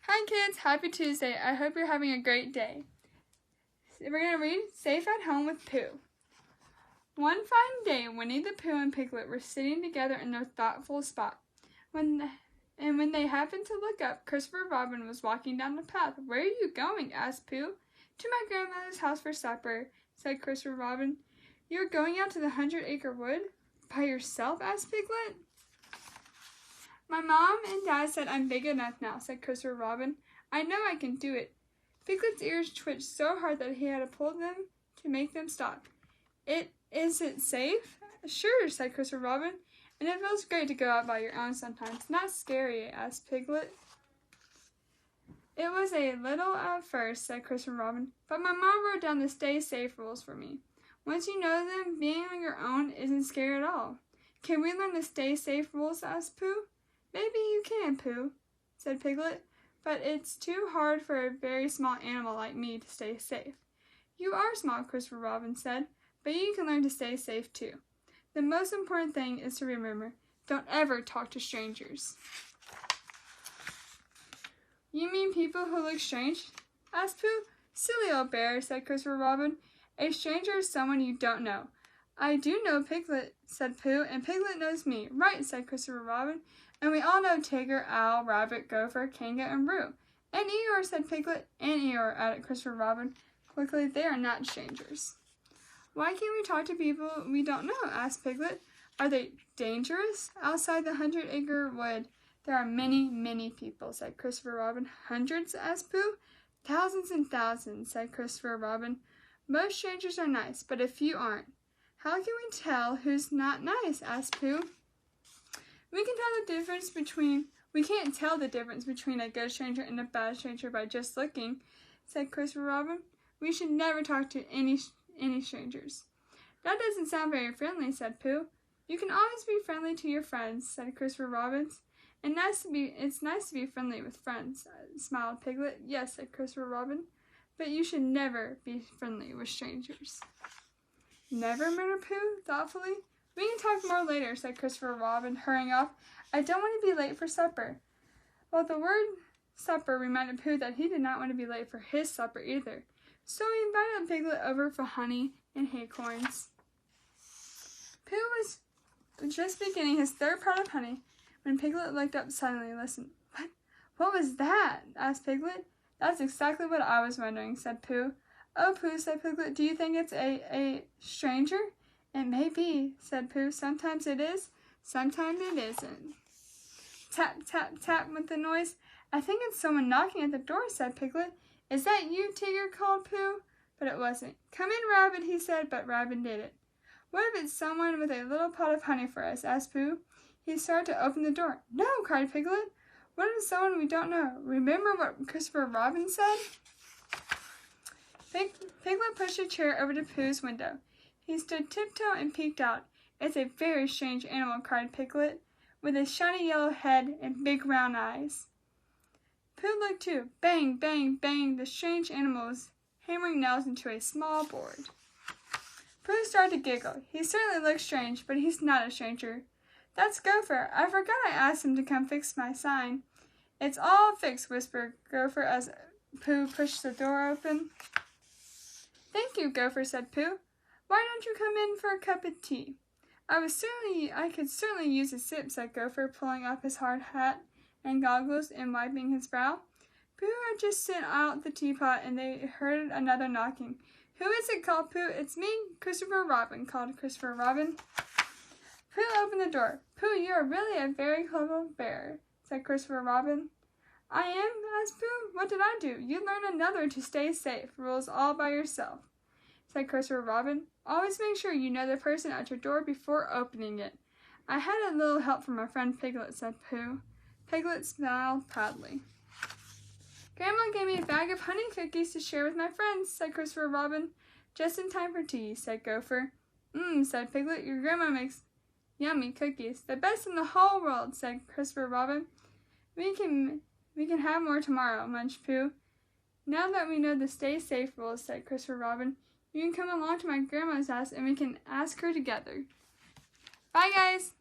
Hi kids, happy Tuesday. I hope you're having a great day. We're going to read Safe at Home with Pooh. One fine day, Winnie the Pooh and Piglet were sitting together in their thoughtful spot. When they happened to look up, Christopher Robin was walking down the path. "Where are you going?" asked Pooh. "To my grandmother's house for supper," said Christopher Robin. "You're going out to the 100-acre wood? By yourself?" asked Piglet. "My mom and dad said I'm big enough now," said Christopher Robin. "I know I can do it." Piglet's ears twitched so hard that he had to pull them to make them stop. Is it safe?" "Sure," said Christopher Robin. "And it feels great to go out by your own sometimes. Not scary?" asked Piglet. "It was a little at first," said Christopher Robin, "but my mom wrote down the stay safe rules for me. Once you know them, being on your own isn't scary at all." "Can we learn the stay safe rules?" asked Pooh. "Maybe you can, Pooh," said Piglet, "but it's too hard for a very small animal like me to stay safe." "You are small," Christopher Robin said, "but you can learn to stay safe too. The most important thing is to remember, don't ever talk to strangers." "You mean people who look strange?" asked Pooh. "Silly old bear," said Christopher Robin. "A stranger is someone you don't know." "I do know Piglet," said Pooh, "and Piglet knows me." "Right," said Christopher Robin, "and we all know Tigger, Owl, Rabbit, Gopher, Kanga, and Roo." "And Eeyore," said Piglet. "And Eeyore," added Christopher Robin quickly. "They are not strangers." "Why can't we talk to people we don't know?" asked Piglet. "Are they dangerous?" "Outside the 100-acre wood, there are many, many people," said Christopher Robin. "Hundreds?" asked Pooh. "Thousands and thousands," said Christopher Robin. "Most strangers are nice, but a few aren't." "How can we tell who's not nice?" asked Pooh. We can't tell the difference between a good stranger and a bad stranger by just looking," said Christopher Robin. "We should never talk to any strangers." "That doesn't sound very friendly," said Pooh. "You can always be friendly to your friends," said Christopher Robin. It's nice to be friendly with friends," smiled Piglet. "Yes," said Christopher Robin, "but you should never be friendly with strangers." "Never?" murmured Pooh thoughtfully. "We can talk more later," said Christopher Robin, hurrying off. "I don't want to be late for supper." Well, the word supper reminded Pooh that he did not want to be late for his supper either. So he invited Piglet over for honey and acorns. Pooh was just beginning his third pot of honey when Piglet looked up suddenly and listened. What was that?" asked Piglet. "That's exactly what I was wondering," said Pooh. "Oh, Pooh," said Piglet, "do you think it's a stranger?" "It may be," said Pooh. "Sometimes it is, sometimes it isn't." Tap, tap, tap went the noise. "I think it's someone knocking at the door," said Piglet. "Is that you, Tigger?" called Pooh. But it wasn't. "Come in, Rabbit," he said, but Rabbit didn't. "What if it's someone with a little pot of honey for us?" asked Pooh. He started to open the door. "No!" cried Piglet. "What if it's someone we don't know? Remember what Christopher Robin said?" Piglet pushed a chair over to Pooh's window. He stood tiptoe and peeked out. "It's a very strange animal," cried Piglet, "with a shiny yellow head and big round eyes." Pooh looked too. Bang, bang, bang, the strange animal was hammering nails into a small board. Pooh started to giggle. "He certainly looks strange, but he's not a stranger. That's Gopher. I forgot I asked him to come fix my sign." "It's all fixed," whispered Gopher as Pooh pushed the door open. "Thank you, Gopher," said Pooh. "Why don't you come in for a cup of tea?" I could certainly use a sip," said Gopher, pulling off his hard hat and goggles and wiping his brow. Pooh had just sent out the teapot, and they heard another knocking. "Who is it?" called Pooh. "It's me, Christopher Robin," called Christopher Robin. Pooh opened the door. "Pooh, you are really a very clever bear," said Christopher Robin. "I am?" asked Pooh. "What did I do?" "You learned another to stay safe rules all by yourself," said Christopher Robin. "Always make sure you know the person at your door before opening it." "I had a little help from my friend Piglet," said Pooh. Piglet smiled proudly. "Grandma gave me a bag of honey cookies to share with my friends," said Christopher Robin. "Just in time for tea," said Gopher. Said Piglet. "Your grandma makes yummy cookies. The best in the whole world," said Christopher Robin. We can have more tomorrow," munched Pooh. "Now that we know the stay safe rules," said Christopher Robin, "you can come along to my grandma's house and we can ask her together." Bye, guys!